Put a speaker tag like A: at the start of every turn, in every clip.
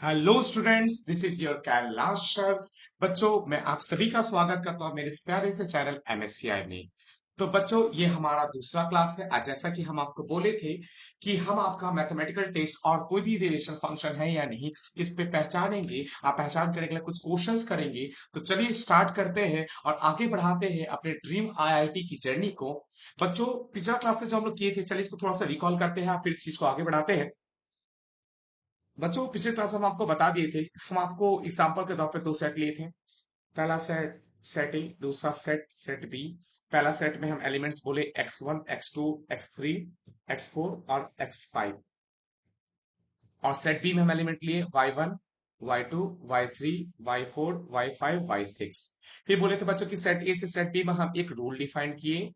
A: Hello students, this is your Kailash sir. बच्चों, मैं आप सभी का स्वागत करता हूं मेरे इस प्यारे से चैनल एमएससीआई में। तो बच्चों, ये हमारा दूसरा क्लास है। आज जैसा कि हम आपको बोले थे कि हम आपका मैथमेटिकल टेस्ट और कोई भी रिलेशन फंक्शन है या नहीं, इस पे पहचानेंगे। आप पहचान करने के लिए कुछ क्वेश्चंस करेंगे। तो चलिए स्टार्ट करते हैं और आगे बढ़ाते हैं अपने ड्रीम आईआईटी की जर्नी को। बच्चों, पिछला क्लास से जो हम लोग किए थे, चलिए इसको थोड़ा सा रिकॉल करते हैं, फिर इस चीज को आगे बढ़ाते हैं। बच्चों, पिछले क्लास में हम आपको बता दिए थे, हम आपको एग्जाम्पल के तौर पे दो सेट लिए थे। पहला सेट सेट ए, दूसरा सेट सेट बी। पहला सेट में हम एलिमेंट्स बोले x1 x2 x3 x4 और x5। और सेट बी में हम एलिमेंट लिए y1 y2 y3 y4 y5 y6। फिर बोले थे बच्चों कि सेट ए से सेट बी में हम एक रूल डिफाइन किए।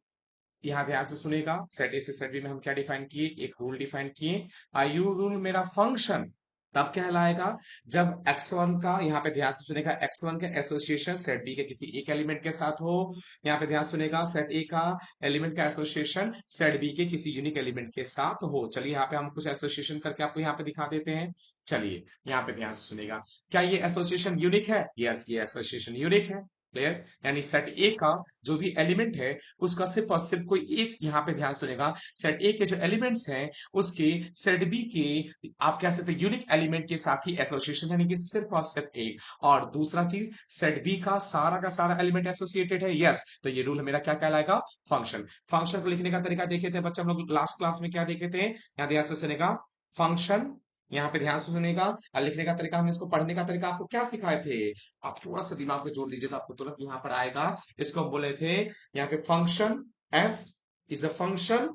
A: यहाँ ध्यान से सुनेगा, सेट ए से सेट बी में हम क्या डिफाइन किए, एक रूल डिफाइन किए। आयु रूल मेरा फंक्शन तब कहलाएगा जब x1 का, यहाँ पे ध्यान से सुनेगा, x1 का एसोसिएशन सेट बी के किसी एक एलिमेंट के साथ हो। यहाँ पे ध्यान सुनेगा, सेट ए का एलिमेंट का एसोसिएशन सेट बी के किसी यूनिक एलिमेंट के साथ हो। चलिए यहाँ पे हम कुछ एसोसिएशन करके आपको यहाँ पे दिखा देते हैं। चलिए यहाँ पे ध्यान से सुनेगा, क्या ये एसोसिएशन यूनिक है? यस, ये एसोसिएशन यूनिक है। क्लियर? यानी सेट ए का जो भी एलिमेंट है, उसका सिर्फ और सिर्फ कोई एक, यहाँ पे ध्यान सुनेगा, सेट ए के जो एलिमेंट्स हैं उसके सेट बी के, आप कह सकते हैं, यूनिक एलिमेंट के साथ ही एसोसिएशन, यानी कि सिर्फ और सिर्फ एक। और दूसरा चीज, सेट बी का सारा एलिमेंट एसोसिएटेड है। यस, तो ये रूल मेरा क्या कहलाएगा? फंक्शन। फंक्शन को लिखने का तरीका देखे थे बच्चे हम लोग लास्ट क्लास में, क्या देखे थे? यहाँ ध्यान से सुनेगा, फंक्शन, यहाँ पे ध्यान से सुनेगा, और लिखने का तरीका, हमने इसको पढ़ने का तरीका आपको क्या सिखाए थे? आप थोड़ा सा दिमाग पे जोर दीजिए तो आपको तुरंत यहाँ पर आएगा। इसको हम बोले थे यहाँ पे function, F is a function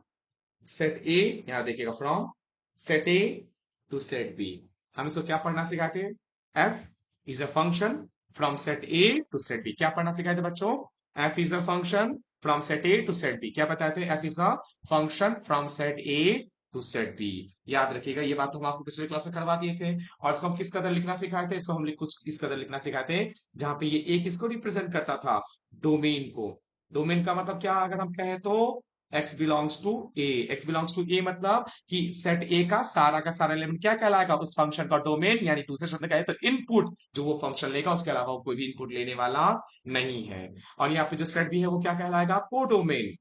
A: set A, यहां देखिएगा, from set A to set B. हम इसको क्या पढ़ना सिखाते हैं? F is a function from set A to set B. क्या पढ़ना सिखाए थे बच्चों? F is a function from set A to set B. क्या बताए थे? F is a function from set A to set B. याद रखिएगा, ये बात तो हम आपको पिछले क्लास में करवा दिए थे। और इसको हम किस कदर लिखना सिखाए थे? इसको हम कुछ इस कदर लिखना सिखाए थे, जहां पे ये एक इसको रिप्रेजेंट करता था, डोमेन को। डोमेन का मतलब क्या, अगर हम कहें तो x belongs to A. x belongs to A मतलब कि सेट ए का सारा एलिमेंट क्या कहलाएगा? उस फंक्शन का डोमेन। यानी दूसरे शब्द कहे तो इनपुट जो वो फंक्शन लेगा, उसके अलावा वो कोई भी इनपुट लेने वाला नहीं है। और यहाँ पे जो सेट बी है वो क्या कहलाएगा? कोडोमेन।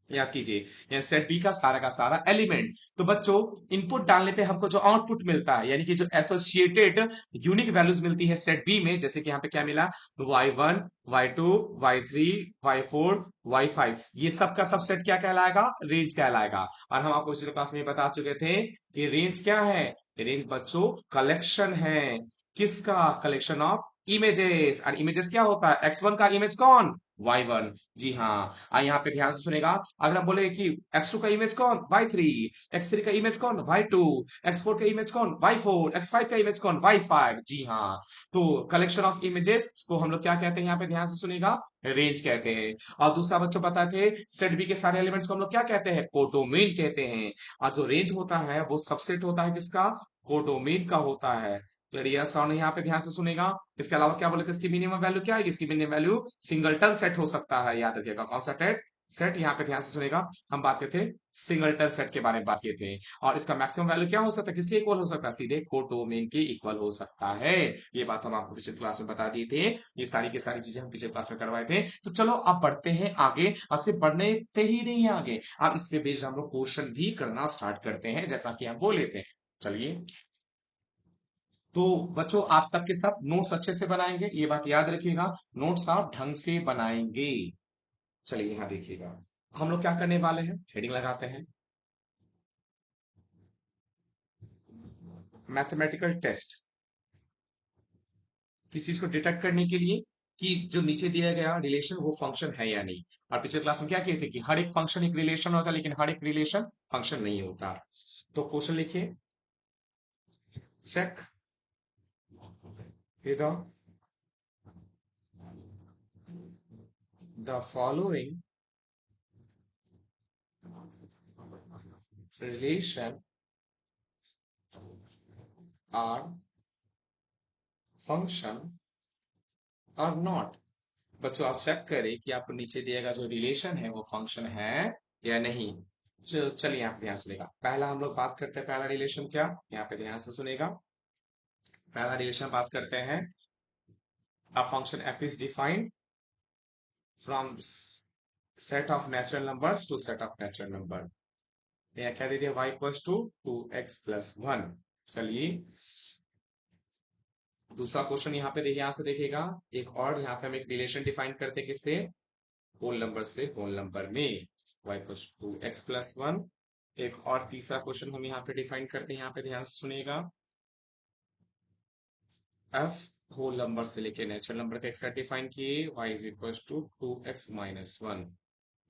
A: याद कीजिए, यहाँ सेट बी का सारा एलिमेंट। तो बच्चों, इनपुट डालने पे हमको जो आउटपुट मिलता है, यानी कि जो एसोसिएटेड यूनिक वैल्यूज मिलती है सेट बी में, जैसे कि यहाँ पे क्या मिला, y1 y2 y3 y4 y5, ये सब का सब सेट क्या कहलाएगा? रेंज कहलाएगा। और हम आपको पिछले क्लास में बता चुके थे कि रेंज क्या है? रेंज बच्चों कलेक्शन है। किसका? Collection of images. और इमेजेस क्या होता है? x1 का इमेज कौन? y1। जी हाँ। यहाँ पे ध्यान से सुनेगा, अगर हम बोले कि x2 का इमेज कौन? y3। x3 का इमेज कौन? y2। x4 का इमेज कौन? y4। x5 का इमेज कौन? y5। जी हाँ। तो कलेक्शन ऑफ इमेजेस को हम लोग क्या कहते हैं? यहाँ पे ध्यान से सुनेगा, रेंज कहते हैं। और दूसरा बच्चों पता थे, सेट बी के सारे एलिमेंट्स को हम लोग क्या कहते हैं? कोडोमेन कहते हैं। और जो रेंज होता है वो सबसेट होता है किसका? कोडोमेन का होता है। क्लियर साउंड यहाँ पे ध्यान से सुनेगा। इसके अलावा क्या बोले थे, इसकी मिनिमम वैल्यू क्या है? इसकी मिनिमम वैल्यू सिंगलटन सेट हो सकता है। याद रखिएगा, कौन सा सेट? सेट। यहाँ पे ध्यान से सुनेगा, हम बात करते थे सिंगलटन सेट के बारे में बात किए थे। और इसका मैक्सिमम वैल्यू क्या हो सकता है? किसके इक्वल हो सकता है? सीधे कोडोमेन के इक्वल हो सकता है। ये बात हम आपको पिछले क्लास में बता दिए थे। ये सारी की सारी चीजें हम पिछले क्लास में करवाए थे। तो चलो अब बढ़ते हैं आगे, और सिर्फ बढ़ते ही नहीं है आगे, अब इस पे बेस्ड हम लोग क्वेश्चन भी करना स्टार्ट करते हैं, जैसा कि हम बोले थे। चलिए, तो बच्चों, आप सबके सब नोट्स अच्छे से बनाएंगे, ये बात याद रखिएगा। नोट्स आप ढंग से बनाएंगे। चलिए यहां देखिएगा, हम लोग क्या करने वाले हैं, हेडिंग लगाते हैं, मैथमेटिकल टेस्ट। किसी चीज को डिटेक्ट करने के लिए कि जो नीचे दिया गया रिलेशन वो फंक्शन है या नहीं। और पिछले क्लास में क्या किए थे कि हर एक फंक्शन एक रिलेशन होता है, लेकिन हर एक रिलेशन फंक्शन नहीं होता। तो क्वेश्चन लिखिए, check the following relation are function और नॉट। बच्चों, आप चेक करें कि आपको नीचे दिया गया जो रिलेशन है वो फंक्शन है या नहीं। चलिए यहाँ पे ध्यान सुनेगा, पहला हम लोग बात करते हैं, पहला रिलेशन क्या, यहाँ पे ध्यान से सुनेगा। पहला रिलेशन बात करते हैं, a function F is defined from set of natural numbers to set of natural number. यहाँ क्या दे दिया, y इक्वल्स टू 2x+1। चलिए दूसरा क्वेश्चन यहाँ पे देखिए, यहां से देखेगा एक और, यहाँ पे हम एक रिलेशन डिफाइन करते हैं, किससे, होल नंबर से होल नंबर में, y इक्वल्स टू 2x+1। एक और तीसरा क्वेश्चन हम यहाँ पे डिफाइन करते हैं, यहाँ पे ध्यान से सुनिएगा, f होल नंबर से लेके नेचुरल नंबर का एक सेट डिफाइन किए, y is equals to 2x-1।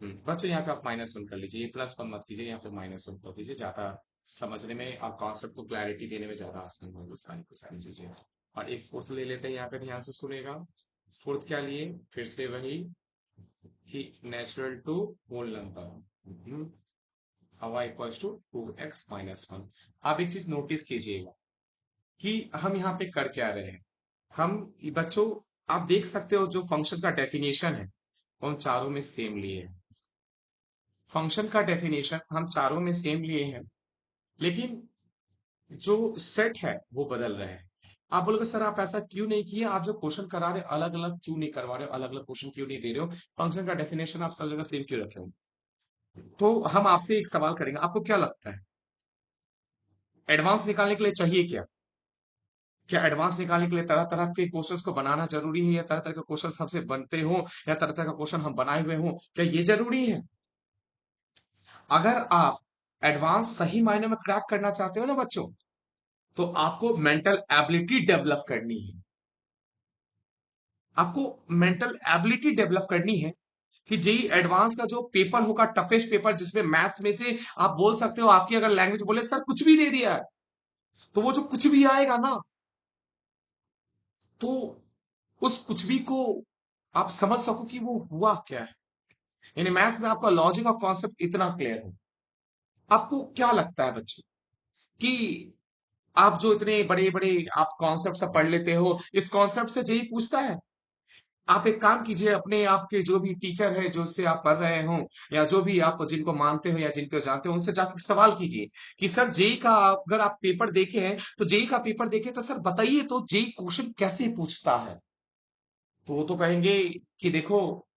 A: बच्चों यहाँ पे आप -1 कर लीजिए, +1 मत कीजिए, यहाँ पे -1 कर दीजिए, ज्यादा समझने में और कॉन्सेप्ट को क्लैरिटी देने में ज्यादा आसान होगी सारी की सारी चीजें। और एक फोर्थ ले लेते हैं, यहाँ पे ध्यान से सुनेगा, फोर्थ क्या लिए, फिर से वही कि natural to whole number, y equals to 2x-1। आप एक चीज नोटिस कीजिएगा कि हम यहाँ पे कर क्या रहे हैं, हम बच्चों, आप देख सकते हो जो फंक्शन का डेफिनेशन है वो हम चारों में सेम लिए हैं, फंक्शन का डेफिनेशन हम चारों में सेम लिए हैं, लेकिन जो सेट है वो बदल रहे हैं। आप बोलोगे सर आप ऐसा क्यों नहीं किए, आप जो क्वेश्चन करा रहे हो अलग अलग क्यों नहीं करवा रहे हो, अलग अलग क्वेश्चन क्यों नहीं दे रहे हो, फंक्शन का डेफिनेशन आप सब जगह सेम क्यों रखे हो। तो हम आपसे एक सवाल करेंगे, आपको क्या लगता है एडवांस निकालने के लिए चाहिए क्या, क्या एडवांस निकालने के लिए तरह तरह के क्वेश्चंस को बनाना जरूरी है, या तरह तरह के क्वेश्चंस हमसे बनते हो, या तरह तरह का क्वेश्चन हम बनाए हुए हो, क्या ये जरूरी है। अगर आप एडवांस सही मायने में क्रैक करना चाहते हो ना बच्चों, तो आपको मेंटल एबिलिटी डेवलप करनी है, आपको मेंटल एबिलिटी डेवलप करनी है कि जेई एडवांस का जो पेपर होगा, टफेस्ट पेपर, जिसमें मैथ्स में से आप बोल सकते हो, आपकी अगर लैंग्वेज बोले सर कुछ भी दे दिया है, तो वो जो कुछ भी आएगा ना, तो उस कुछ भी को आप समझ सको कि वो हुआ क्या है, यानी मैथ्स में आपका लॉजिक और कॉन्सेप्ट इतना क्लियर हो। आपको क्या लगता है बच्चों कि आप जो इतने बड़े बड़े आप कॉन्सेप्ट सब पढ़ लेते हो, इस कॉन्सेप्ट से जेई पूछता है। आप एक काम कीजिए, अपने आपके जो भी टीचर है जो से आप पढ़ रहे हो, या जो भी आप जिनको मानते हो या जिनको जानते हो, उनसे जाकर सवाल कीजिए कि सर जेई का अगर आप पेपर देखे हैं, तो जेई का पेपर देखे तो सर बताइए तो जेई क्वेश्चन कैसे पूछता है। तो वो तो कहेंगे कि देखो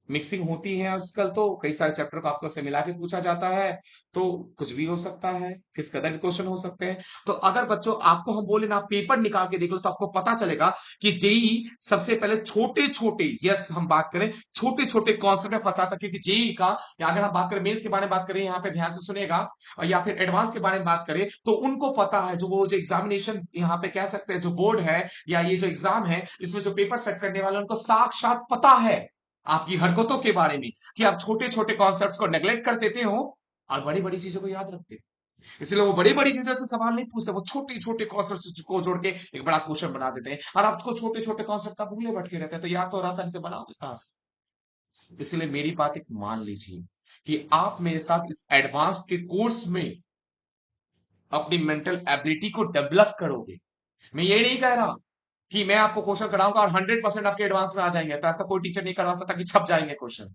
A: मिक्सिंग होती है आजकल, तो कई सारे चैप्टर को आपको से मिला के पूछा जाता है, तो कुछ भी हो सकता है, किस कदर के क्वेश्चन हो सकते हैं। तो अगर बच्चों आपको हम बोले ना पेपर निकाल के देख लो, तो आपको पता चलेगा कि जेई सबसे पहले छोटे छोटे, यस हम बात करें छोटे छोटे कॉन्सेप्ट में फंसाता है, क्योंकि जेई का, या अगर हम बात करें मेंस के बारे में बात करें, यहाँ पे ध्यान से सुनेगा, और या फिर एडवांस के बारे में बात करें, तो उनको पता है, जो वो जो एग्जामिनेशन यहाँ पे कह सकते हैं जो बोर्ड है, या ये जो एग्जाम है इसमें जो पेपर सेट करने वाले, उनको साक्षात पता है आपकी हरकतों के बारे में, कि आप छोटे छोटे कॉन्सेप्ट्स को नेग्लेक्ट कर देते हो और बड़ी बड़ी चीजों को याद रखते हो। इसलिए वो बड़ी बड़ी चीजों से सवाल नहीं पूछते, वो छोटे छोटे कॉन्सेप्ट को जोड़ के एक बड़ा क्वेश्चन बना देते हैं, और आपको छोटे छोटे कॉन्सेप्ट आप भूले भटके रहते हैं, तो याद तो रहा था नहीं तो बनाओगे कहां से। इसलिए मेरी बात एक मान लीजिए कि आप मेरे साथ इस एडवांस के कोर्स में अपनी मेंटल एबिलिटी को डेवलप करोगे। मैं ये नहीं कह रहा कि मैं आपको क्वेश्चन कराऊंगा और 100% आपके एडवांस में आ जाएंगे, तो ऐसा कोई टीचर नहीं करवा सकता कि छप जाएंगे क्वेश्चन,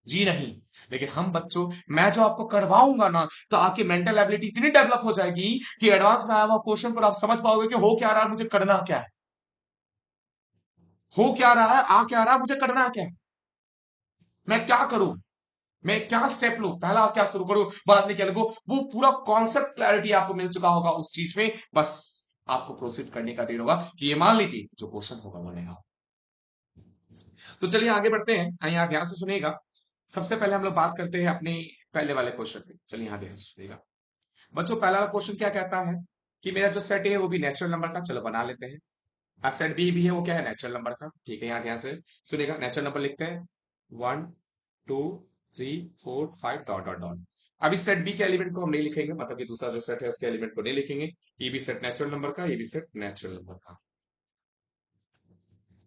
A: जी नहीं। लेकिन हम बच्चों, मैं जो आपको करवाऊंगा ना, तो आपकी मेंटल एबिलिटी इतनी डेवलप हो जाएगी कि एडवांस में आया हुआ क्वेश्चन पर आप समझ पाओगे कि हो क्या रहा है, मुझे करना क्या है, हो क्या रहा है, आ क्या रहा है, मुझे करना क्या है, मैं क्या करूं, मैं क्या स्टेप लूं, पहला क्या शुरू करूं, बाद में क्या लगो, वो पूरा कॉन्सेप्ट क्लैरिटी आपको मिल चुका होगा उस चीज में, बस आपको प्रोसीड करने का देर होगा कि ये मान लीजिए जो क्वेश्चन होगा बनेगा। तो चलिए आगे बढ़ते हैं, यहाँ ध्यान से सुनिएगा। सबसे पहले हम लोग बात करते हैं अपने पहले वाले क्वेश्चन पे, चलिए यहाँ ध्यान से सुनिएगा बच्चों। पहला क्वेश्चन क्या कहता है कि मेरा जो सेट है वो भी नेचुरल नंबर का, चलो बना लेते हैं। सेट बी भी है, वो क्या है, नेचुरल नंबर का, ठीक है। यहाँ ध्यान से सुनिएगा, नेचुरल नंबर लिखते हैं 1 2 3 4 5 डॉट डॉट डॉट। अभी सेट बी के एलिमेंट को हम नहीं लिखेंगे, मतलब कि दूसरा जो सेट है उसके एलिमेंट को नहीं लिखेंगे, ये भी सेट नेचुरल नंबर का, ये भी सेट नेचुरल नंबर का।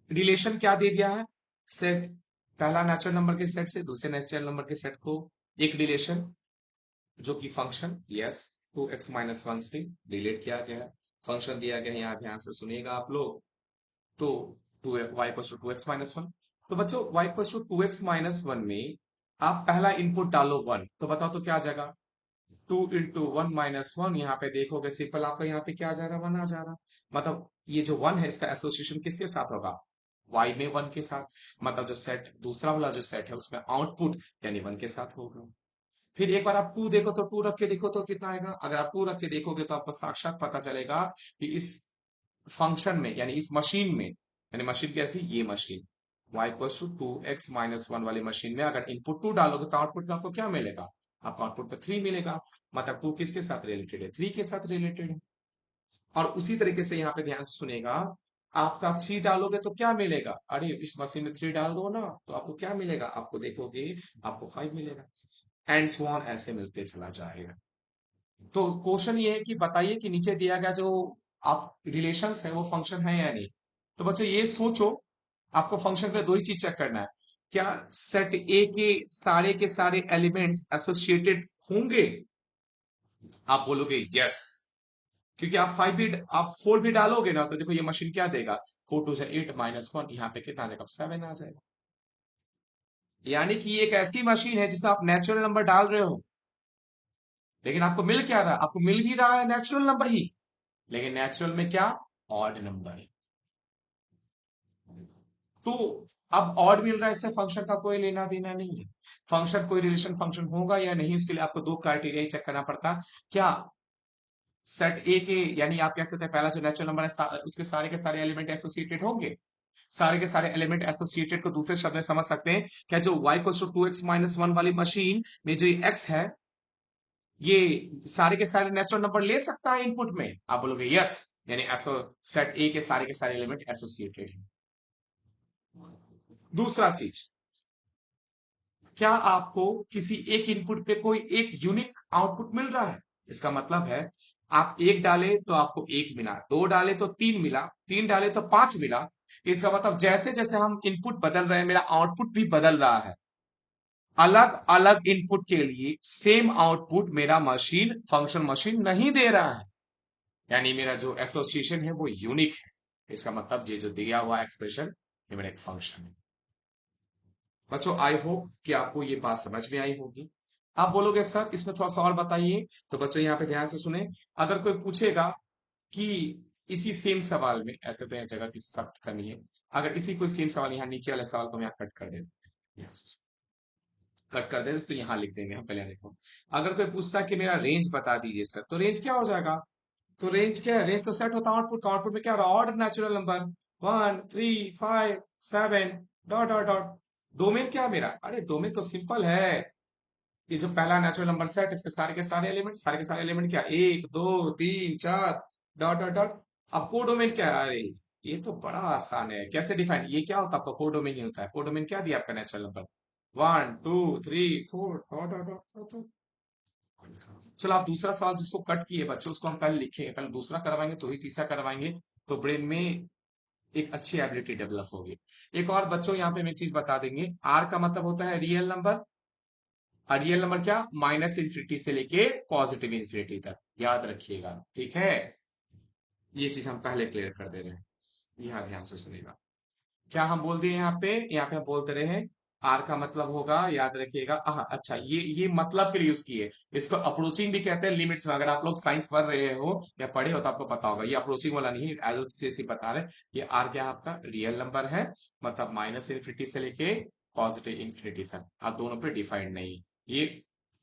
A: रिलेशन क्या दे दिया है, सेट, पहला नेचुरल नंबर के सेट से दूसरे नेचुरल नंबर के सेट को एक रिलेशन, जो कि फंक्शन, यस, 2x-1 से रिलेट किया गया है, फंक्शन दिया गया है, यहाँ ध्यान से सुनिएगा आप लोग। तो 2y = 2x-1। तो बच्चों y = 2x-1 में आप पहला इनपुट डालो 1, तो बताओ तो क्या आ जाएगा, 2 × 1 - 1, यहाँ पे देखोगे सिंपल आपका यहाँ पे क्या आ जा रहा है, 1 आ जा रहा। मतलब ये जो 1 है इसका एसोसिएशन किसके साथ होगा, y में 1 के साथ। मतलब जो सेट दूसरा वाला जो सेट है उसमें आउटपुट यानी 1 के साथ होगा। फिर एक बार आप 2 देखो तो 2 रख के देखो तो कितना आएगा। अगर आप 2 रख के देखोगे तो आपको साक्षात पता चलेगा कि इस फंक्शन में यानी इस मशीन में, यानी मशीन कैसी, ये machine y equals to 2x - 1 वाली मशीन में अगर इनपुट 2 डालोगे तो आउटपुट में आपको क्या मिलेगा, आपको आउटपुट में 3 मिलेगा। मतलब 2 किसके साथ रिलेटेड है, 3 के साथ रिलेटेड है। और उसी तरीके से यहाँ पे ध्यान से सुनेगा, आपका 3 डालोगे तो क्या मिलेगा, अरे इस मशीन में 3 डाल दो ना तो आपको क्या मिलेगा, आपको देखोगे आपको 5 मिलेगा। एंड सो ऑन, ऐसे मिलते चला जाएगा। तो क्वेश्चन ये है कि बताइए कि नीचे दिया गया जो आप रिलेशंस है वो फंक्शन है या नहीं। तो बच्चों ये सोचो, आपको फंक्शन पे दो ही चीज चेक करना है, क्या सेट ए के सारे एलिमेंट्स एसोसिएटेड होंगे। आप बोलोगे यस, क्योंकि आप 4 भी डालोगे ना तो देखो ये मशीन क्या देगा, 4 × 2 = 8 -1, यहाँ पे कितना आएगा, 7 आ जाएगा। यानी कि ये एक ऐसी मशीन है जिसमें आप नेचुरल नंबर डाल रहे हो, लेकिन आपको मिल क्या रहा है, आपको मिल भी रहा है नेचुरल नंबर ही, लेकिन नेचुरल में क्या, ऑड नंबर। तो अब ऑड मिल रहा है, इससे फंक्शन का कोई लेना देना नहीं है। फंक्शन कोई रिलेशन फंक्शन होगा या नहीं, उसके लिए आपको दो क्राइटेरिया ही चेक करना पड़ता। क्या सेट ए के, यानी आप कह सकते हैं पहला जो नेचुरल नंबर है उसके सारे के सारे एलिमेंट एसोसिएटेड होंगे। सारे के सारे एलिमेंट एसोसिएटेड को दूसरे शब्द में समझ सकते हैं, क्या जो y इक्वल टू 2x - 1 वाली मशीन में जो ये x है, ये सारे के सारे नेचुरल नंबर ले सकता है इनपुट में। आप बोलोगे यस, यानी एसो सेट ए के सारे एलिमेंट एसोसिएटेड है। दूसरा चीज, क्या आपको किसी एक इनपुट पे कोई एक यूनिक आउटपुट मिल रहा है। इसका मतलब है आप एक डाले तो आपको एक मिला, दो डाले तो तीन मिला, तीन डाले तो पांच मिला। इसका मतलब जैसे जैसे हम इनपुट बदल रहे हैं मेरा आउटपुट भी बदल रहा है। अलग अलग इनपुट के लिए सेम आउटपुट मेरा मशीन फंक्शन मशीन नहीं दे रहा है, यानी मेरा जो एसोसिएशन है वो यूनिक है। इसका मतलब ये जो दिया हुआ एक्सप्रेशन ये मेरा एक फंक्शन है। बच्चों आई होप कि आपको ये बात समझ में आई होगी। आप बोलोगे सर इसमें थोड़ा सा और बताइए, तो बच्चों यहाँ पे ध्यान से सुने। अगर कोई पूछेगा कि इसी सेम सवाल में, ऐसे तो यह जगह की सख्त कमी है, अगर इसी कोई सेम सवाल यहाँ नीचे वाले सवाल को हम यहाँ कट कर देते हैं, कट कर देते इसको यहाँ लिख देंगे हम, पहले देखो। अगर कोई पूछता है कि मेरा रेंज बता दीजिए सर, तो रेंज क्या हो जाएगा। तो रेंज क्या है, रेंज तो सेट होता है आउटपुट का, आउटपुट में क्या रहा, odd natural number 1 3 5 7 dot dot dot. Domain क्या है मेरा, अरे डोमेन तो सिंपल है, ये जो पहला नेचुरल नंबर सेट इसके सारे के सारे एलिमेंट क्या, 1 2 3 4 डॉट डॉट डॉट। अब कोडोमेन क्या है, अरे ये तो बड़ा आसान है, कैसे डिफाइन, ये क्या होता है आपका कोडोमेन ही होता है। कोडोमेन क्या दिया आपका natural number, 1 2 3 4 dot dot dot. चलो आप दूसरा सवाल जिसको कट किए बच्चों उसको हम कल लिखेंगे, पहले दूसरा करवाएंगे तो ही तीसरा करवाएंगे, तो ब्रेन में एक अच्छी एबिलिटी डेवलप होगी। एक और बच्चों यहाँ पे हम एक चीज बता देंगे, आर का मतलब होता है रियल नंबर। और रियल नंबर क्या, -∞ से लेके +∞ तक, याद रखिएगा, ठीक है। ये चीज हम पहले क्लियर कर दे रहे हैं, यहाँ ध्यान से सुनिएगा। क्या हम बोल दिए यहाँ पे हम बोलते रहे, आर का मतलब होगा, याद रखिएगा। अच्छा, ये मतलब के लिए यूज किए, इसको अप्रोचिंग भी कहते हैं लिमिट्स में। अगर आप लोग साइंस पढ़ रहे हो या पढ़े हो तो आपको पता होगा, ये अप्रोचिंग वाला नहीं है, एज बता रहे हैं। ये आर क्या है, आपका रियल नंबर है, मतलब -∞ से लेके +∞ तक, आप दोनों पे डिफाइंड नहीं। ये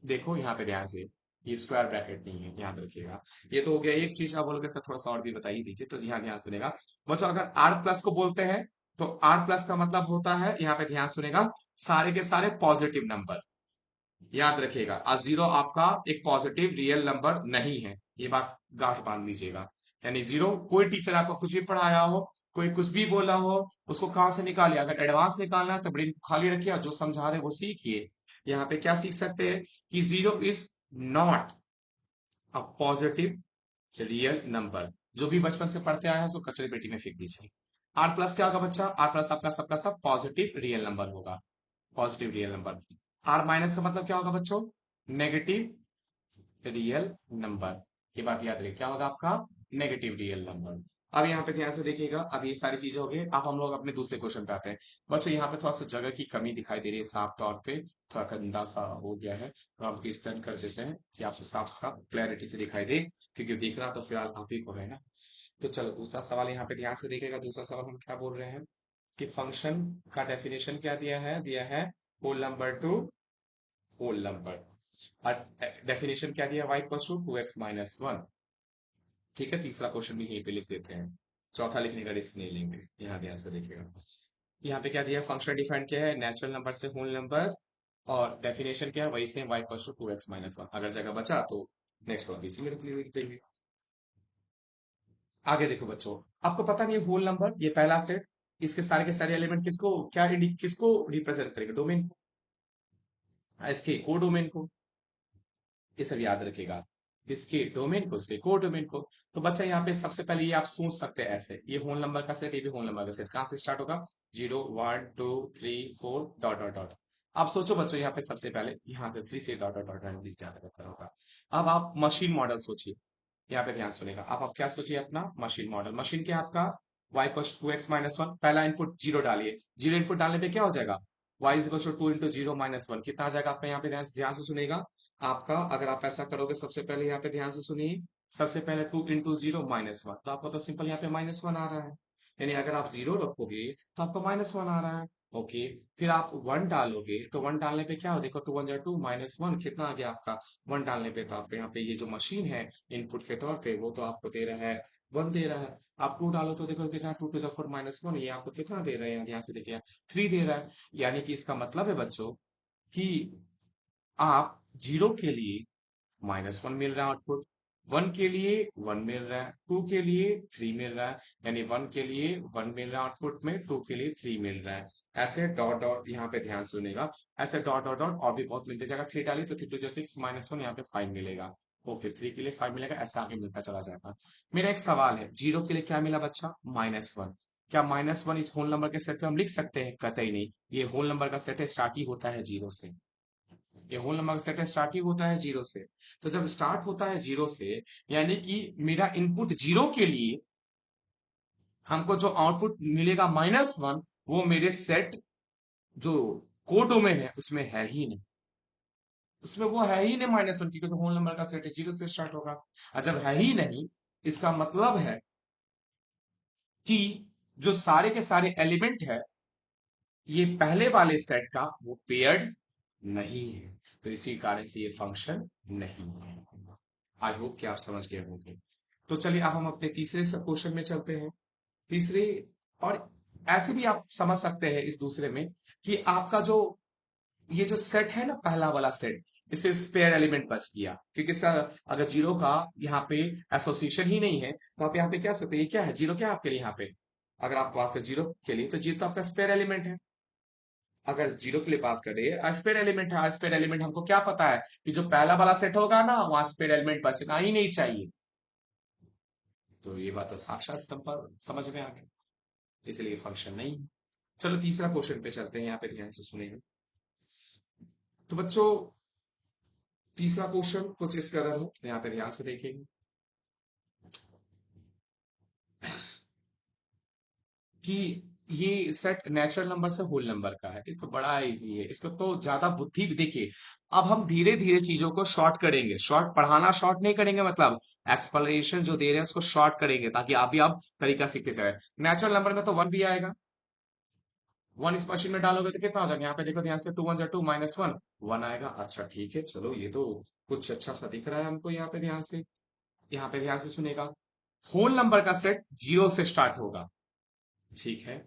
A: देखो यहाँ पे ध्यान से, ये स्क्वायर ब्रैकेट नहीं है, ध्यान रखिएगा। ये तो हो गया एक चीज। आप बोलोगे सर थोड़ा सा और भी बताइए दीजिए, तो यहाँ ध्यान सुनेगा बच्चों। अगर आर प्लस को बोलते हैं तो आर प्लस का मतलब होता है, यहाँ पे ध्यान सुनेगा, सारे के सारे पॉजिटिव नंबर। याद रखिएगा, जीरो आपका एक पॉजिटिव रियल नंबर नहीं है, ये बात गांठ बांध लीजिएगा। यानी जीरो, कोई टीचर आपको कुछ भी पढ़ाया हो, कोई कुछ भी बोला हो, उसको कहां से निकालिए। अगर एडवांस निकालना है तो ब्रेन खाली रखिए, जो समझा रहे वो सीखिए। यहाँ पे क्या सीख सकते हैं कि zero is not a positive real number. जो भी बचपन से पढ़ते आए हैं उसको कचरे पेटी में फेंक दीजिए। आर प्लस क्या होगा बच्चा, आर प्लस आपका सबका सब पॉजिटिव रियल नंबर होगा, positive real number. R minus का मतलब क्या होगा बच्चों, नेगेटिव रियल नंबर। ये बात याद रखिए, क्या होगा आपका नेगेटिव रियल नंबर। अब यहाँ पे ध्यान से देखिएगा, अब ये सारी चीजें हो गई। अब हम लोग अपने दूसरे क्वेश्चन पे आते हैं। बच्चों यहाँ पे थोड़ा सा जगह की कमी दिखाई दे रही है साफ तौर पे, थोड़ा गंदा सा हो गया है, तो हम इस तरह कर देते हैं कि आपको साफ साफ क्लैरिटी से दिखाई दे, क्योंकि देखना तो फिलहाल आप ही को है ना। तो चलो दूसरा सवाल यहाँ पे ध्यान से देखिएगा। दूसरा सवाल हम क्या बोल रहे हैं कि फंक्शन का डेफिनेशन क्या दिया है whole number to whole number. और डेफिनेशन क्या दिया, y इक्वल्स टू 2x-1। ठीक है, तीसरा क्वेश्चन भी यहीं पे लिख देते हैं, चौथा लिखने का रिस्क नहीं लेंगे। यहाँ ध्यान से देखिएगा, यहाँ पे क्या दिया, फंक्शन डिफाइन किया है नेचुरल नंबर से होल नंबर, और डेफिनेशन क्या है वही same, y equals to 2x-1। अगर जगह बचा तो नेक्स्ट वाला इसी में लिख देंगे। आगे देखो बच्चों, आपको पता नहीं है होल नंबर ये पहला सेट, इसके सारे के सारे एलिमेंट किसको रिप्रेजेंट करेंगे, डोमेन को, इसके को डोमेन को, ये सब याद रखेगा, इसके डोमेन को, इसके को डोमेन को। तो बच्चा यहाँ पे सबसे पहले ये आप सोच सकते हैं ऐसे, ये होल नंबर का सेट, ये भी होल नंबर का सेट, कहां से स्टार्ट होगा, 0 1 2 3 4 डॉट डॉट डॉट। आप सोचो बच्चों, यहाँ पे सबसे पहले यहाँ से 3 से डॉट डॉट डॉट डॉट ज्यादा बेहतर होगा। अब आप मशीन मॉडल सोचिए, यहाँ पे ध्यान सुनेगा, आप क्या सोचिए अपना मशीन मॉडल। मशीन क्या है आपका, y इक्वल्स 2x-1, पहला इनपुट 0 डालिए, 0 इनपुट डालने पे क्या हो जाएगा, y इक्वल्स टू 2 इंटू 0-1, कितना आ जाएगा आपका, यहाँ पे ध्यान से सुनेगा आपका। अगर आप ऐसा करोगे, सबसे पहले यहाँ पे ध्यान से सुनिए, सबसे पहले 2 इंटू 0-1, तो आपको तो सिंपल यहाँ पे -1 आ रहा है, यानी अगर आप 0 रखोगे तो आपको -1 आ रहा है। ओके, फिर आप 1 डालोगे, तो 1 डालने पे क्या हो, देखो 2 1 2 -1 कितना आ गया आपका, 1 डालने पे, तो आपको यहाँ पे ये जो मशीन है इनपुट के तौर पे वो तो आपको दे रहा है 1 दे रहा है। आप 2 डालो तो देखो कि जहाँ 2 टू द 4 -1, ये आपको कितना दे रहा है, यहाँ से देखिए 3 दे रहा है। यानी कि इसका मतलब है बच्चों कि आप 0 के लिए -1 मिल रहा है आउटपुट, 1 के लिए 1 मिल रहा है, 2 के लिए 3 मिल रहा है, यानी 1 के लिए 1 मिल रहा है आउटपुट में, 2 के लिए 3 मिल रहा है। ऐसे डॉट डॉट यहाँ पे ध्यान सुनेगा, ऐसे डॉट डॉट डॉट और भी बहुत मिलते जाएगा। 3 डाली तो 3 2 6 -1, यहाँ पे 5 मिलेगा। ओके, 3 के लिए 5 मिलेगा, ऐसा आगे मिलता चला जाएगा। मेरा एक सवाल है, 0 के लिए क्या मिला बच्चा, -1। क्या -1 इस होल नंबर के सेट पे हम लिख सकते हैं, कतई नहीं, ये होल नंबर का सेट है, स्टार्ट ही होता है 0 से। ये होल नंबर का सेट है, स्टार्ट ही होता है 0 से। तो जब स्टार्ट होता है 0 से, यानी कि मेरा इनपुट 0 के लिए हमको जो आउटपुट मिलेगा -1, वो मेरे सेट जो कोडोमेन है उसमें है ही नहीं, उसमें वो है ही नहीं -1, क्योंकि तो होल नंबर का सेट है, 0 से स्टार्ट होगा। और जब है ही नहीं, इसका मतलब है कि जो सारे के सारे एलिमेंट है ये पहले वाले सेट का वो पेयर्ड नहीं है, तो इसी कारण से ये फंक्शन नहीं है। आई होप कि आप समझ गए होंगे। तो चलिए अब हम अपने तीसरे क्वेश्चन में चलते हैं। तीसरे, और ऐसे भी आप समझ सकते हैं इस दूसरे में कि आपका जो ये जो सेट है ना, पहला वाला सेट, इसे स्पेयर एलिमेंट बच गया, क्योंकि इसका अगर 0 का यहाँ पे एसोसिएशन ही नहीं है, तो आप यहाँ पे क्या सकते हैं, ये क्या है, 0 क्या है आपके लिए यहाँ पे, अगर आप बात करें 0 के लिए, तो 0 तो आपका स्पेयर एलिमेंट है। अगर 0 के लिए बात करें, स्पेयर एलिमेंट है, स्पेयर एलिमेंट हमको क्या पता है कि जो पहला वाला सेट होगा ना, वहां स्पेयर एलिमेंट बचना ही नहीं चाहिए। तो ये बात तो साक्षात समझ में आ गई, इसलिए फंक्शन नहीं है। चलो तीसरा क्वेश्चन पे चलते हैं, यहाँ पे ध्यान से सुनेंगे। तो बच्चों तीसरा क्वेश्चन कुछ इस कदर है, यहाँ पे ध्यान से देखेंगे कि ये सेट नेचुरल नंबर से होल नंबर का है, ये तो बड़ा इजी है, इसको तो ज्यादा बुद्धि भी देखिए। अब हम धीरे धीरे चीजों को शॉर्ट करेंगे, शॉर्ट पढ़ाना शॉर्ट नहीं करेंगे, मतलब एक्सप्लेनेशन जो दे रहे हैं उसको शॉर्ट करेंगे, ताकि आप भी आप तरीका सीखते जाए। नेचुरल नंबर में तो 1 भी आएगा, 1 इस मशीन में डालोगे तो कितना हो जाएगा, यहाँ पे देखो ध्यान से, 2 1 2 -1, 1 आएगा। अच्छा ठीक है, चलो ये तो कुछ अच्छा सा दिख रहा है हमको। यहाँ पे ध्यान से, यहाँ पे ध्यान से सुनेगा, होल नंबर का सेट 0 से स्टार्ट होगा, ठीक है,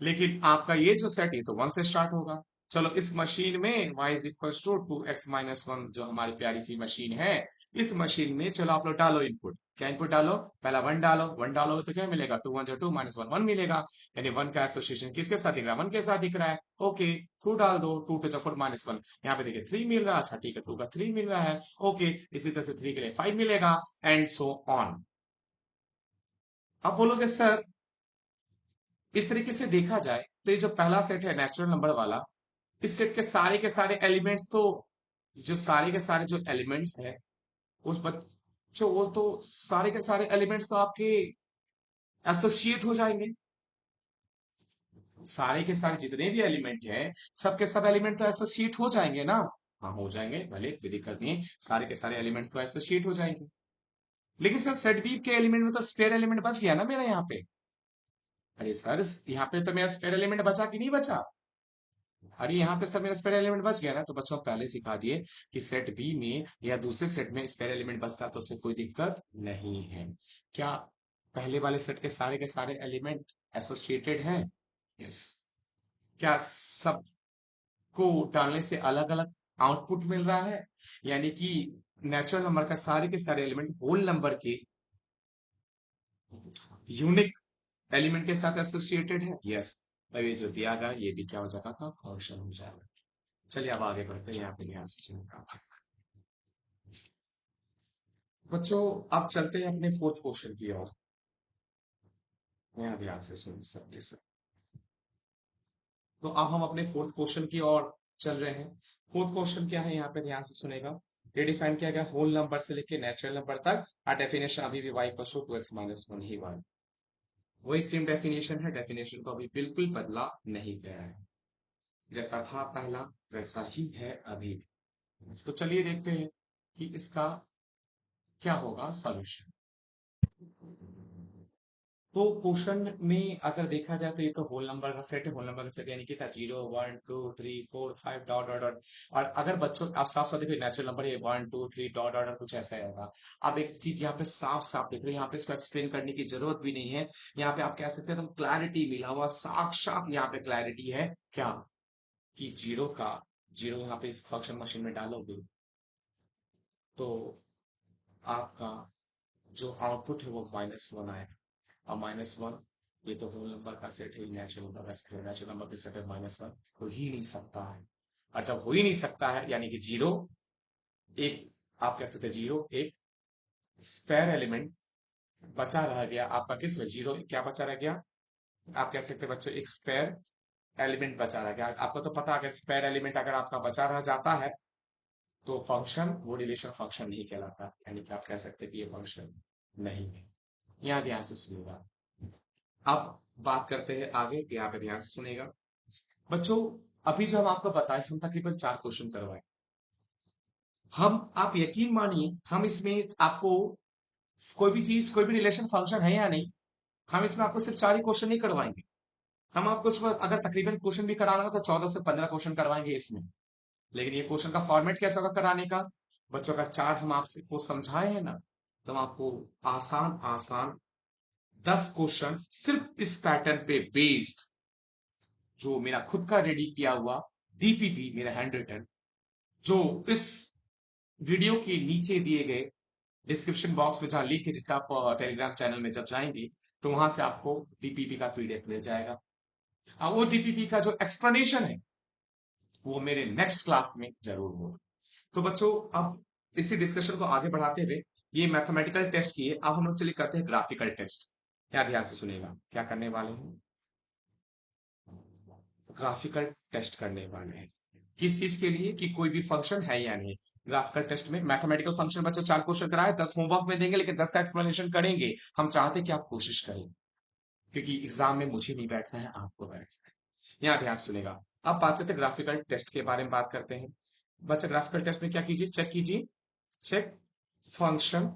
A: लेकिन आपका ये जो सेट है तो 1 से स्टार्ट होगा। चलो इस मशीन में y is equal to 2x-1, जो हमारी प्यारी सी मशीन है, इस मशीन में चलो आप लोग डालो इनपुट, क्या इनपुट डालो, पहला 1 डालो, 1 डालोगे तो क्या मिलेगा, 2 1 2 -1, 1 मिलेगा, यानी 1 का एसोसिएशन किसके साथ दिख रहा है, 1 के साथ दिख रहा है। ओके, 2 डाल दो, 2 टू द 4 -1, यहाँ पे देखिए 3 मिल रहा है, अच्छा ठीक है, 2 का 3 मिल रहा है। ओके, इसी तरह से 3 के लिए 5 मिलेगा, एंड सो ऑन। अब बोलोगे सर, इस तरीके से देखा जाए तो ये जो पहला सेट है नेचुरल नंबर वाला, इस सेट के सारे एलिमेंट्स तो, जो सारे के सारे जो एलिमेंट्स हैं उस बच्चों, वो तो सारे के सारे एलिमेंट्स तो आपके एसोसिएट हो जाएंगे। सारे के सारे जितने भी एलिमेंट हैं, सबके सब एलिमेंट तो एसोसिएट हो जाएंगे ना। हाँ हो जाएंगे, भले कोई दिक्कत नहीं है, सारे के सारे एलिमेंट तो एसोसिएट हो जाएंगे। लेकिन सर सेट बी के एलिमेंट में तो स्पेयर एलिमेंट बच गया ना मेरा यहाँ पे। अरे सर यहाँ पे तो मेरा स्पेयर एलिमेंट बचा कि नहीं बचा? अरे यहाँ पे सर मेरा स्पेयर एलिमेंट बच गया ना। तो बच्चों पहले सिखा दिए कि सेट बी में या दूसरे सेट में स्पेयर एलिमेंट बचता है तो उससे कोई दिक्कत नहीं है। क्या पहले वाले सेट के सारे एलिमेंट एसोसिएटेड हैं? यस। क्या सबको डालने से अलग अलग आउटपुट मिल रहा है? यानी कि नेचुरल नंबर का सारे के सारे एलिमेंट होल नंबर के यूनिक एलिमेंट के साथ एसोसिएटेड है? यस। अब ये जो दिया गया ये भी क्या हो जाएगा का फंक्शन हो जाएगा। चलिए अब आगे बढ़ते हैं, यहाँ पे ध्यान से सुनिएगा बच्चों। अब चलते हैं अपने फोर्थ क्वेश्चन की ओर। यहाँ ध्यान से सुनिए सब ये सब। तो अब हम अपने फोर्थ क्वेश्चन की ओर चल रहे हैं। फोर्थ क्वेश्चन क्या है, यहाँ पे ध्यान से सुनेगा। ये डिफाइन किया गया होल नंबर से लेके नेचुरल नंबर तक। आ डेफिनेशन अभी भी y इक्वल्स टू 2x-1 ही y, वही सेम डेफिनेशन है। डेफिनेशन तो अभी बिल्कुल बदला नहीं गया है, जैसा था पहला वैसा ही है अभी। तो चलिए देखते हैं कि इसका क्या होगा सॉल्यूशन। तो क्वेश्चन में अगर देखा जाए तो ये तो होल नंबर का सेट है। होल नंबर का सेट यानी कि था 0 1 2 3 4 5 डॉट डॉट डॉट। और अगर बच्चों आप साफ साफ देखिए नेचुरल नंबर है 1 2 3 डॉट डॉट डॉट कुछ ऐसा आएगा। अब एक चीज यहाँ पे साफ साफ देख रहे हो, यहाँ पे इसको एक्सप्लेन करने की जरूरत भी नहीं है। यहाँ पे आप कह सकते हैं तो क्लैरिटी मिला हुआ साक्षात यहाँ पे क्लैरिटी है क्या, कि जीरो का जीरो यहाँ पे इस फंक्शन मशीन में डालोगे तो आपका जो आउटपुट है वो -1 आएगा। और -1 ये तो होल नंबर का सेट है, नेचुरल नंबर का सेट है। नेचुरल नंबर के सेट है -1 हो ही नहीं सकता है। और जब हो ही नहीं सकता है यानी कि जीरो एक, आप कह सकते हैं जीरो एक स्पेयर एलिमेंट बचा रह गया आपका। किस में जीरो क्या बचा रह गया? आप कह सकते हैं बच्चों एक स्पेयर एलिमेंट बचा रह गया। आपको तो पता अगर स्पेयर एलिमेंट अगर आपका बचा रह जाता है तो फंक्शन वो रिलेशन फंक्शन नहीं कहलाता, यानी कि आप कह सकते हैं कि ये फंक्शन नहीं है। यहाँ ध्यान से सुनिएगा। अब बात करते हैं आगे, यहाँ पे ध्यान से सुनेगा बच्चों। अभी जो हम आपको बताए हम तकरीबन 4 क्वेश्चन करवाए। हम आप यकीन मानिए हम इसमें आपको कोई भी चीज कोई भी रिलेशन फंक्शन है या नहीं, हम इसमें आपको सिर्फ 4 ही क्वेश्चन नहीं करवाएंगे। हम आपको इसमें अगर तकरीबन क्वेश्चन भी कराना हो तो 14 से 15 क्वेश्चन करवाएंगे इसमें। लेकिन ये क्वेश्चन का फॉर्मेट कैसा होगा कराने का बच्चों का, 4 हम आपसे वो समझाए हैं ना, तो हम आपको आसान आसान 10 क्वेश्चन सिर्फ इस पैटर्न पे बेस्ड, जो मेरा खुद का रेडी किया हुआ डीपीपी मेरा हैंड रिटन, जो इस वीडियो के नीचे दिए गए डिस्क्रिप्शन बॉक्स में जहां लिंक है, जिसे आप टेलीग्राम चैनल में जब जाएंगे तो वहां से आपको डीपीपी का पीडीएफ मिल जाएगा। और वो डीपीपी का जो एक्सप्लेनेशन है वो मेरे नेक्स्ट क्लास में जरूर होगा। तो बच्चों अब इसी डिस्कशन को आगे बढ़ाते हुए, ये मैथमेटिकल टेस्ट किए, अब हम लोग चलिए करते हैं ग्राफिकल टेस्ट। क्या ध्यान से सुनेगा क्या करने वाले हैं, ग्राफिकल टेस्ट करने वाले हैं। किस चीज के लिए, कि कोई भी फंक्शन है या नहीं। ग्राफिकल टेस्ट में मैथमेटिकल फंक्शन बच्चों 4 क्वेश्चन कराए, 10 होमवर्क में देंगे, लेकिन 10 का एक्सप्लेनेशन करेंगे। हम चाहते हैं कि आप कोशिश करें, क्योंकि एग्जाम में मुझे नहीं बैठना है, आपको बैठना है। यहाँ ध्यान सुनेगा। अब बात करते हैं ग्राफिकल टेस्ट के बारे में बात करते हैं। बच्चा ग्राफिकल टेस्ट में क्या कीजिए, चेक कीजिए, चेक फंक्शन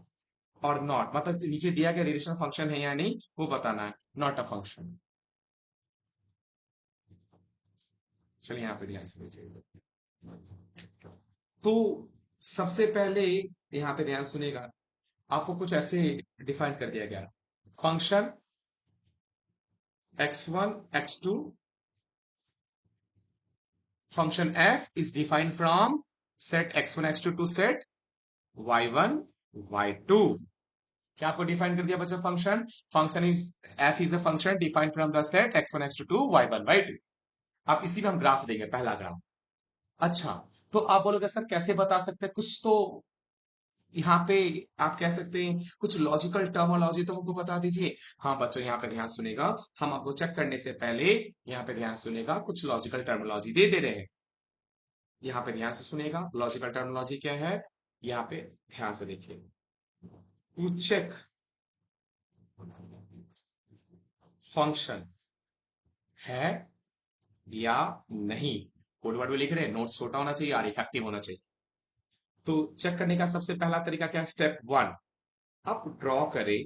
A: और नॉट, मतलब नीचे दिया गया रिलेशन फंक्शन है या नहीं वो बताना है, नॉट अ फंक्शन। चलिए यहाँ पे ध्यान से देखिए। तो सबसे पहले यहाँ पे ध्यान सुनेगा, आपको कुछ ऐसे डिफाइन कर दिया गया। Function x1 x2, function f is defined from set x1 x2 to set y1 y2। क्या आपको डिफाइन कर दिया बच्चों function, function is f is a function defined from the set x1 x2 to y1 y2। आप इसी में हम graph देंगे, पहला ग्राफ। अच्छा, तो आप बोलोगे सर कैसे बता सकते हैं, कुछ तो यहाँ पे आप कह सकते हैं कुछ लॉजिकल टर्मोलॉजी तो हमको बता दीजिए। हाँ बच्चों यहाँ पे ध्यान सुनेगा, हम आपको चेक करने से पहले यहाँ पे ध्यान सुनेगा, कुछ लॉजिकल टर्मोलॉजी दे दे रहे हैं। यहाँ पे ध्यान से सुनेगा, लॉजिकल टर्मिनोलॉजी क्या है, यहाँ पे ध्यान से देखिए। टू चेक फंक्शन है या नहीं। कोड वर्ड में लिख रहे हैं, नोट छोटा होना चाहिए और इफेक्टिव होना चाहिए। तो चेक करने का सबसे पहला तरीका क्या है, स्टेप वन। आप ड्रॉ करें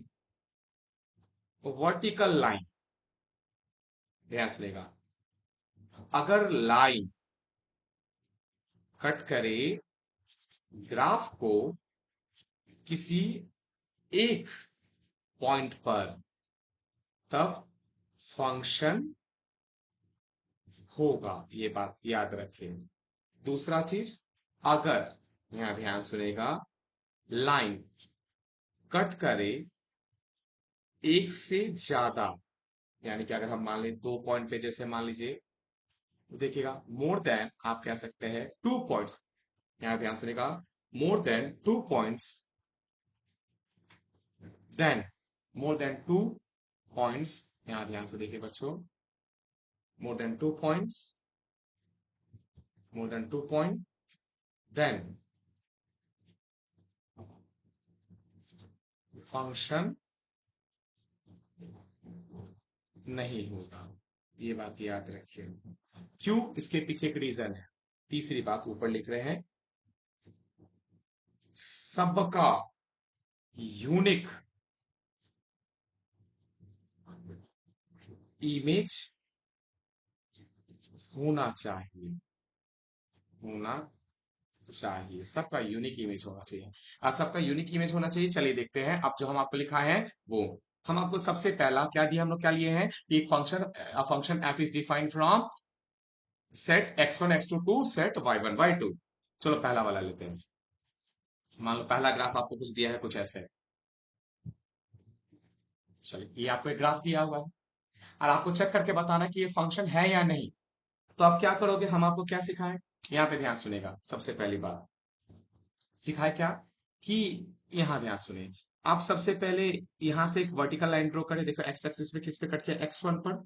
A: वर्टिकल लाइन। ध्यान सुनेगा, अगर लाइन कट करे ग्राफ को किसी एक पॉइंट पर, तब फंक्शन होगा। ये बात याद रखें। दूसरा चीज, अगर, यहां ध्यान सुनेगा, लाइन कट करे एक से ज्यादा, यानी कि अगर हम मान लें 2 पॉइंट पे, जैसे मान लीजिए, देखिएगा मोर देन, आप कह सकते हैं 2 पॉइंट्स। यहां ध्यान सुनेगा, more than 2 points, then more than 2 points. यहां ध्यान से देखिए बच्चों, more than 2 points, more than 2 point, then function नहीं होगा। ये बात याद रखिए। क्यों, इसके पीछे एक रीजन है। तीसरी बात ऊपर लिख रहे हैं, सबका यूनिक इमेज होना चाहिए, होना चाहिए। सबका यूनिक इमेज होना चाहिए, और सबका यूनिक इमेज होना चाहिए। चलिए देखते हैं अब जो हम आपको लिखा है वो। हम आपको सबसे पहला क्या दिया, हम लोग क्या लिए हैं कि एक function F is defined from set x1 x2 to set y1 y2। चलो पहला वाला लेते हैं। मान लो पहला ग्राफ आपको कुछ दिया है, कुछ ऐसे। चलिए, ये आपको एक ग्राफ दिया हुआ है और आपको चेक करके बताना कि ये फंक्शन है या नहीं। तो आप क्या करोगे, हम आपको क्या सिखाएं, यहाँ पे ध्यान सुनेगा। सबसे पहली बात सिखाए क्या, कि यहाँ ध्यान सुने, आप सबसे पहले यहां से एक वर्टिकल लाइन ड्रॉ करें। देखो एक्स एक्सिस पे किस पे कट किया, x1 पर।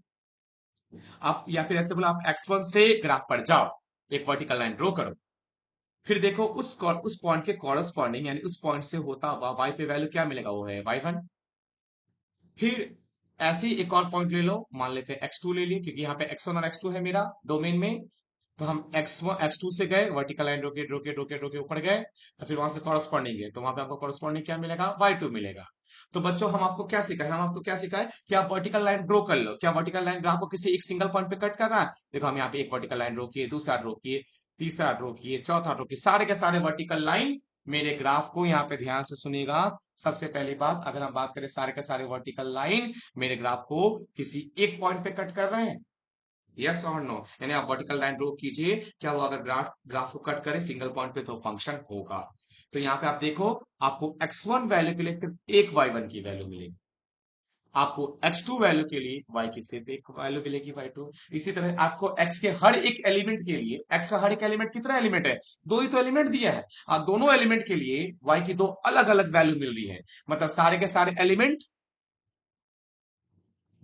A: आप या फिर ऐसे बोला, आप x1 से ग्राफ पर जाओ, एक वर्टिकल लाइन ड्रॉ करो। फिर देखो उस पॉइंट के कॉरस्पॉन्डिंग, यानी उस पॉइंट से होता हुआ y पे वैल्यू क्या मिलेगा, वो है y1। फिर ऐसे ही एक और पॉइंट ले लो, मान लेते हैं x2 ले लिए, क्योंकि यहाँ पे x1 और x2 है मेरा डोमेन में। तो हम x1 x2 से गए, वर्टिकल लाइन रोके रोके रोके रोके ऊपर गए, और फिर वहां से कॉरस्पॉन्डिंग गए, तो वहां पे आपको कॉरस्पॉन्डिंग क्या मिलेगा, y2 मिलेगा। तो बच्चों हम आपको क्या सिखाए, हम आपको क्या सिखाए कि आप वर्टिकल लाइन ड्रॉ कर लो। क्या वर्टिकल लाइन ग्राफ को किसी एक सिंगल पॉइंट पे कट कर रहा है। देखो हम यहाँ पे एक वर्टिकल लाइन ड्रॉ किए, दूसरा ड्रॉ किए, तीसरा ड्रॉ किए, चौथा ड्रॉ किए, सारे के सारे वर्टिकल लाइन मेरे ग्राफ को, यहाँ पे ध्यान से सुनिएगा। सबसे पहली बात, अगर हम बात करें सारे के सारे वर्टिकल लाइन मेरे ग्राफ को किसी एक पॉइंट पे कट कर रहे हैं, यस और नो। यानी आप वर्टिकल लाइन ड्रॉ कीजिए, क्या वो अगर ग्राफ को कट करे सिंगल पॉइंट पे, तो फंक्शन होगा। तो यहाँ पे आप देखो, आपको x1 वैल्यू के लिए सिर्फ एक y1 की वैल्यू मिलेगी, आपको x2 वैल्यू के लिए y की सिर्फ एक वैल्यू मिलेगी, y2। इसी तरह आपको x के हर एक एलिमेंट के लिए, x का हर एक एलिमेंट कितना एलिमेंट है, दो ही तो एलिमेंट दिया है, और दोनों एलिमेंट के लिए y की दो अलग अलग वैल्यू मिल रही है। मतलब सारे के सारे एलिमेंट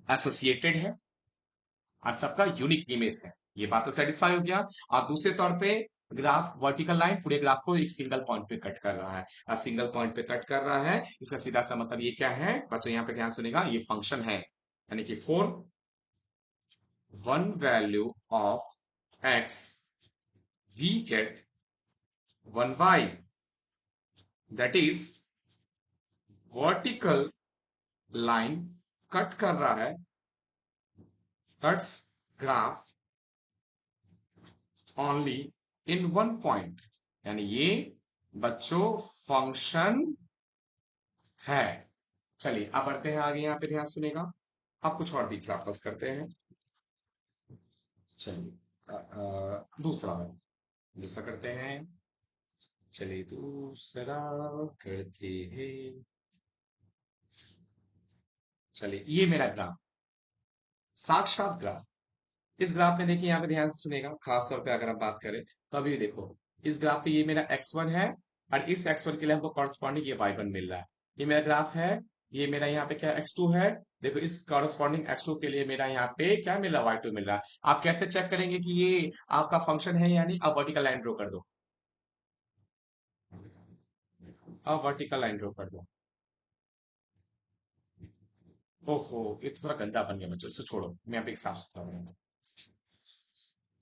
A: एसोसिएटेड है और सबका यूनिक इमेज है। ये बात तो सेटिस्फाई हो गया। और दूसरे तौर पे ग्राफ, वर्टिकल लाइन पूरे ग्राफ को एक सिंगल पॉइंट पे कट कर रहा है, और सिंगल पॉइंट पे कट कर रहा है, इसका सीधा सा मतलब ये क्या है बच्चों, यहाँ पे ध्यान सुनेगा, ये फंक्शन है। यानी कि for one value of x we get one y, that is vertical line cut कर रहा है, cuts graph only in one point. यानी ये बच्चों फंक्शन है। चलिए अब बढ़ते हैं आगे, यहाँ पे ध्यान सुनेगा। अब कुछ और भी एग्जाम्पल्स करते हैं। चलिए दूसरा दूसरा करते हैं। चलिए दूसरा करते हैं। चलिए ये मेरा ग्राफ, साक्षात ग्राफ। इस ग्राफ में देखिए, यहाँ पे ध्यान से सुनेगा, खास तौर पे अगर आप बात करें तो अभी देखो, इस ग्राफ पे ये मेरा x1 है, और इस x1 के लिए हमको कॉरस्पॉन्डिंग ये y1 मिल रहा है। ये मेरा ग्राफ है, ये मेरा यहाँ पे क्या x2 है। देखो इस कॉरस्पॉन्डिंग x2 के लिए मेरा यहाँ पे क्या मिल रहा है, y2 मिल रहा है। आप कैसे चेक करेंगे कि ये आपका फंक्शन है, यानी आप वर्टिकल लाइन ड्रॉ कर दो, आप वर्टिकल लाइन ड्रॉ कर दो। ओहो, ये तो थोड़ा गंदा बन गया बच्चों, इसको छोड़ो, मैं अभी साफ सुथरा बनाऊंगा।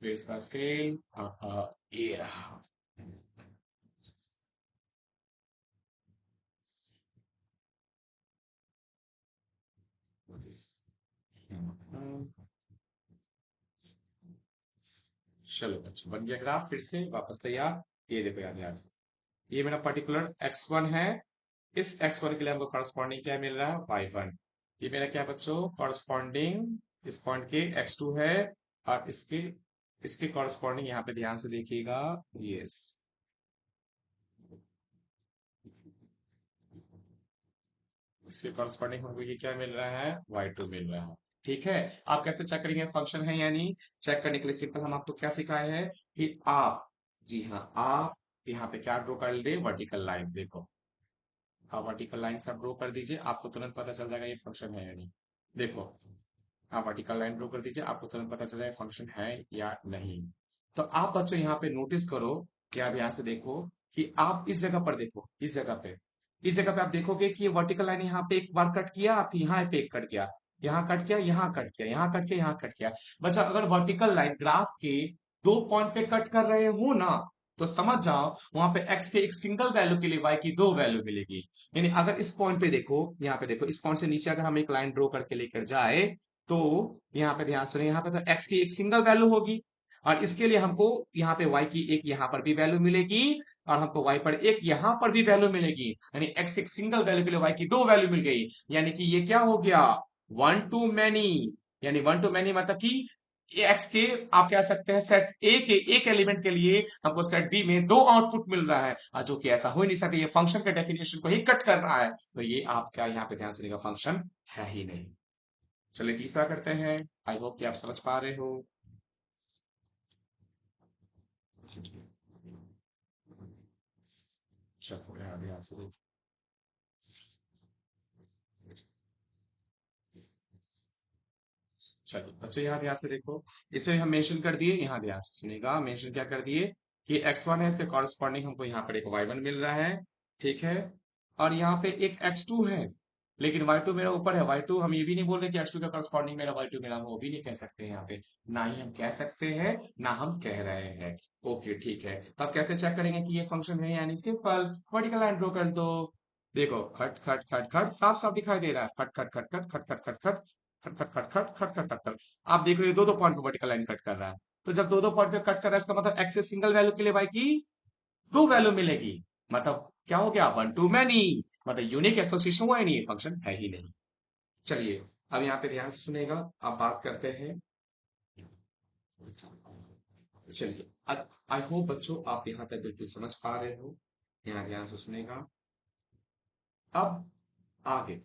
A: बेस का स्केल, ये रहा। हम्म, चलो बच्चों, बन गया ग्राफ, फिर से वापस तैयार। ये देखो यार, यहाँ से ये मेरा पर्टिकुलर x1 है। इस x1 के लिए हमको कॉरस्पॉन्डिंग क्या मिल रहा है, y1। ये मेरा क्या बच्चों, कॉरस्पॉन्डिंग इस पॉइंट के x2 है। और इसके इसके कॉरस्पॉन्डिंग यहाँ पे ध्यान से देखिएगा, यस, इसके कॉरस्पॉन्डिंग हमको ये क्या मिल रहा है, y2 मिल रहा है। ठीक है। आप कैसे चेक करेंगे फंक्शन है या नहीं? चेक करने के लिए सिंपल हम आपको क्या सिखाए हैं कि आप, जी हाँ, आप यहाँ पे क्या ड्रॉ कर दे, वर्टिकल लाइन। देखो, आप वर्टिकल लाइन से ड्रॉ कर दीजिए, आपको तुरंत पता चल जाएगा ये फंक्शन है या नहीं। देखो, आप वर्टिकल लाइन ड्रॉ कर दीजिए, आपको तुरंत पता चल जाएगा फंक्शन है या नहीं। तो आप बच्चों यहाँ पे नोटिस करो कि आप यहाँ से देखो कि आप इस जगह पर देखो, इस जगह पे आप देखोगे कि ये वर्टिकल लाइन यहाँ पे एक बार कट किया, आप यहाँ पे एक कट गया, यहाँ कट किया, यहाँ कट किया, यहाँ कट किया, यहाँ कट किया। बच्चा, अगर वर्टिकल लाइन ग्राफ के दो पॉइंट पे कट कर रहे हो ना, तो समझ जाओ वहां पे x के एक सिंगल वैल्यू के लिए y की दो वैल्यू मिलेगी। यानी अगर इस पॉइंट पे देखो, यहाँ पे देखो, इस पॉइंट से नीचे अगर हम एक लाइन ड्रॉ करके लेकर जाए, तो यहाँ पे ध्यान सुनिए, यहाँ पे तो x की एक सिंगल वैल्यू होगी, और इसके लिए हमको यहाँ पे y की एक यहाँ पर भी वैल्यू मिलेगी, और हमको y पर एक यहाँ पर भी वैल्यू मिलेगी। यानी x एक सिंगल वैल्यू के लिए y की दो वैल्यू मिल गई। यानी कि ये क्या हो गया, वन टू मैनी। यानी वन टू मैनी मतलब कि एक्स के, आप कह सकते हैं सेट ए के एक एलिमेंट के लिए हमको सेट बी में दो आउटपुट मिल रहा है, और जो कि ऐसा हो ही नहीं सकता, ये फंक्शन के डेफिनेशन को ही कट कर रहा है। तो ये आपका यहाँ पे ध्यान सुनिएगा, फंक्शन है ही नहीं। चलिए तीसरा करते हैं। आई होप कि आप समझ पा रहे हो। चलो ध्यान से देखो। चलो बच्चों, यहाँ ध्यान से देखो, इसमें हम मेंशन कर दिए, यहाँ ध्यान से सुनिएगा, मेंशन क्या कर दिए कि x1 है, इससे कॉरस्पॉन्डिंग हमको यहाँ पर एक y1 मिल रहा है। ठीक है। और यहाँ पे एक x2 है, लेकिन y2 मेरा ऊपर है, y2 हम ये भी नहीं बोल रहे कि x2 का कॉरस्पॉन्डिंग मेरा y2 मिला, वो भी नहीं कह सकते हैं यहाँ पे। ना ही हम कह सकते हैं, ना हम कह रहे हैं। ओके ठीक है, तो आप कैसे चेक करेंगे कि ये फंक्शन है, यानी सिंपल वर्टिकल लाइन ड्रॉ कर दो। देखो, खट खट खट खट, साफ साफ दिखाई दे रहा है, खट खट खट खट खट खट खट खट खट खट खट खट खट खट खट खट। आप देख रहे हो दो दो पॉइंट पे वर्टिकल लाइन कट कर रहा है। तो जब दो दो पॉइंट पे कट कर रहा है, इसका मतलब एक्स से सिंगल वैल्यू के लिए वाई की दो वैल्यू मिलेगी। मतलब क्या हो गया, वन टू मैनी। मतलब यूनिक एसोसिएशन हुआ ही नहीं, फंक्शन है ही नहीं। चलिए, अब यहाँ पे ध्यान से सुनेगा, अब बात करते हैं। चलिए, आई होप बच्चों आप यहाँ तक बिल्कुल समझ पा रहे हो। यहाँ ध्यान से सुनेगा। अब आगे,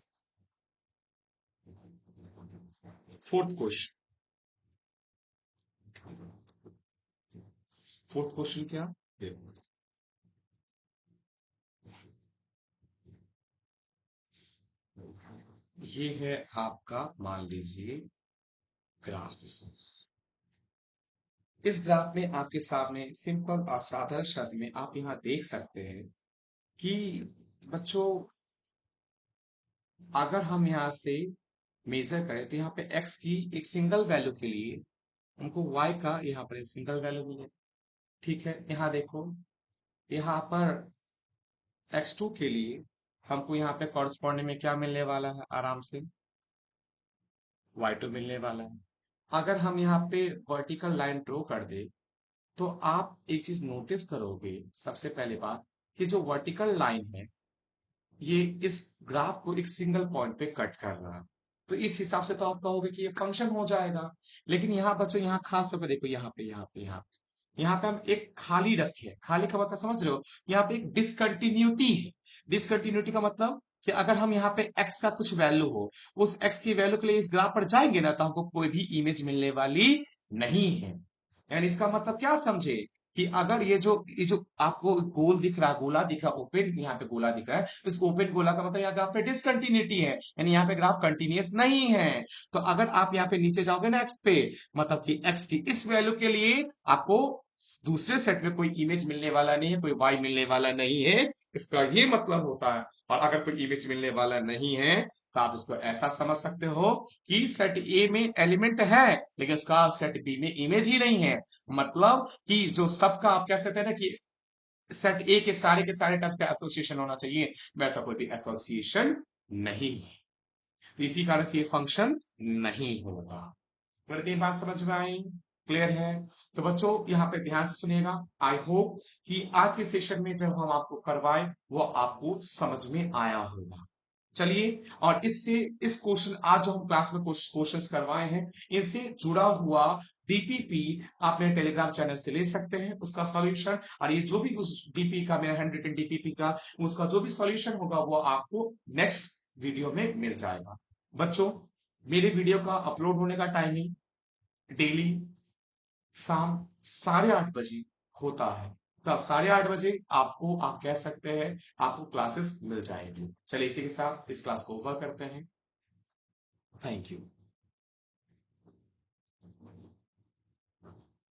A: फोर्थ क्वेश्चन। फोर्थ क्वेश्चन क्या, देखो, ये है आपका, मान लीजिए, ग्राफ। इस ग्राफ में आपके सामने सिंपल और साधारण शब्द में आप यहाँ देख सकते हैं कि बच्चों, अगर हम यहाँ से मेजर करें, तो यहाँ पे x की एक सिंगल वैल्यू के लिए हमको y का यहाँ पर एक सिंगल वैल्यू मिले। ठीक है, यहाँ देखो, यहाँ पर x2 के लिए हमको यहाँ पे कॉरस्पॉन्डिंग में क्या मिलने वाला है, आराम से y2 मिलने वाला है। अगर हम यहाँ पे वर्टिकल लाइन ड्रॉ कर दे, तो आप एक चीज नोटिस करोगे, सबसे पहले बात, कि जो वर्टिकल लाइन है, ये इस ग्राफ को एक सिंगल पॉइंट पे कट कर रहा है। तो इस हिसाब से तो आप कहोगे कि ये फंक्शन हो जाएगा। लेकिन यहाँ बच्चों, यहाँ खास तौर पे देखो, यहाँ पे हम एक खाली रखे हैं। खाली का मतलब समझ रहे हो, यहाँ पे एक डिसकंटिन्यूटी है। डिसकंटिन्यूटी का मतलब कि अगर हम यहाँ पे x का कुछ वैल्यू हो, उस x की वैल्यू के लिए इस ग्राफ पर जाएंगे ना, तो हमको कोई भी इमेज मिलने वाली नहीं है। यानी इसका मतलब क्या समझे, कि अगर ये जो आपको गोल दिख रहा है, गोला दिख रहा है, ओपन यहाँ पे गोला दिख रहा है, इस ओपन गोला का मतलब यहाँ ग्राफ पे डिसकंटिन्यूटी है, यानी यहाँ पे ग्राफ कंटिन्यूअस नहीं है। तो अगर आप यहाँ पे नीचे जाओगे ना एक्स पे, मतलब कि एक्स की इस वैल्यू के लिए आपको दूसरे सेट में कोई इमेज मिलने वाला नहीं है, कोई वाई मिलने वाला नहीं है। इसका ये मतलब होता है। और अगर कोई इमेज मिलने वाला नहीं है, तो आप इसको ऐसा समझ सकते हो कि सेट ए में एलिमेंट है लेकिन उसका सेट बी में इमेज ही नहीं है। मतलब कि जो सबका आप कह सकते हैं ना कि सेट ए के सारे टर्म्स का एसोसिएशन होना चाहिए, वैसा कोई भी एसोसिएशन नहीं है। तो इसी कारण से ये फंक्शन नहीं होगा। मेरे तीन बात समझ में आई, क्लियर है? तो बच्चों यहाँ पे ध्यान से सुनिएगा। आई होप कि आज के सेशन में जब हम आपको करवाए वो आपको समझ में आया होगा। चलिए, और इससे इस क्वेश्चन आज जो हम क्लास में क्वेश्चंस करवाए हैं इनसे जुड़ा हुआ डीपीपी आपने टेलीग्राम चैनल से ले सकते हैं उसका सॉल्यूशन, और ये जो भी उस डीपी का मेरा 100 डीपीपी का उसका जो भी सॉल्यूशन होगा वो आपको नेक्स्ट वीडियो में मिल जाएगा। बच्चों, मेरे वीडियो का अपलोड होने का टाइमिंग डेली शाम 8:30 बजे होता है। तब 8:30 बजे आपको आप कह सकते हैं आपको क्लासेस मिल जाएगी। चलिए इसी के साथ इस क्लास को ओवर करते हैं। Thank you.